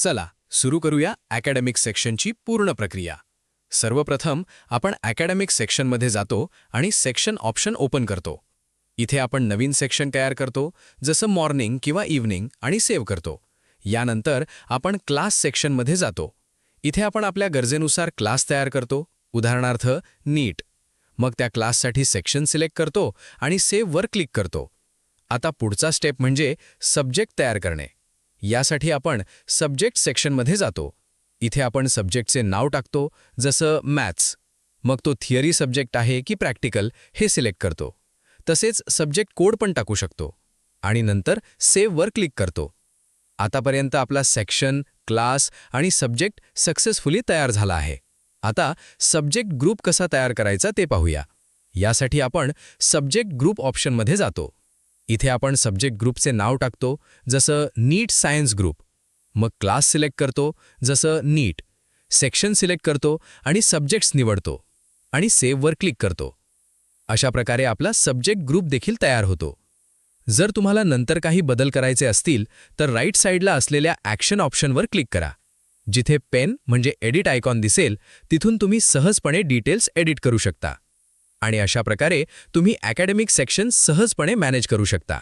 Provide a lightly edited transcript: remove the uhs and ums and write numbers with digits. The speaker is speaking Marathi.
चला सुरू करूया अकॅडमिक सेक्शनची पूर्ण प्रक्रिया. सर्वप्रथम आपण अकॅडमिक सेक्शनमध्ये जातो आणि सेक्शन ऑप्शन ओपन करतो. इथे आपण नवीन सेक्शन तयार करतो, जसं मॉर्निंग किंवा इव्हनिंग, आणि सेव्ह करतो. यानंतर आपण क्लास सेक्शनमध्ये जातो. इथे आपण आपल्या गरजेनुसार क्लास तयार करतो, उदाहरणार्थ नीट. मग त्या क्लाससाठी सेक्शन सिलेक्ट करतो आणि सेव्ह वर क्लिक करतो. आता पुढचा स्टेप म्हणजे सब्जेक्ट तयार करणे. यासाठी आपण सब्जेक्ट सेक्शनमध्ये जातो. इथे आपण सब्जेक्टचे नाव टाकतो, जसं मॅथ्स. मग तो थिअरी सब्जेक्ट आहे की प्रॅक्टिकल हे सिलेक्ट करतो. तसेच सब्जेक्ट कोड पण टाकू शकतो आणि नंतर सेव्ह वर क्लिक करतो. आतापर्यंत आपला सेक्शन, क्लास आणि सब्जेक्ट सक्सेसफुली तयार झाला आहे. आता सब्जेक्ट ग्रुप कसा तयार करायचा ते पाहूया. यासाठी आपण सब्जेक्ट ग्रुप ऑप्शनमध्ये जातो. इथे आपण सब्जेक्ट ग्रुपचे नाव टाकतो, जसं नीट सायन्स ग्रुप. मग क्लास सिलेक्ट करतो, जसं नीट. सेक्शन सिलेक्ट करतो आणि सब्जेक्ट्स निवडतो आणि सेव्ह वर क्लिक करतो. अशा प्रकारे आपला सब्जेक्ट ग्रुप देखील तयार होतो. जर तुम्हाला नंतर काही बदल करायचे असतील तर राईट साईडला असलेल्या ॲक्शन ऑप्शनवर क्लिक करा. जिथे पेन म्हणजे एडिट आयकॉन दिसेल तिथून तुम्ही सहजपणे डिटेल्स एडिट करू शकता. आणि अशा प्रकारे तुम्ही अकॅडमिक सेक्शन सहजपणे मॅनेज करू शकता.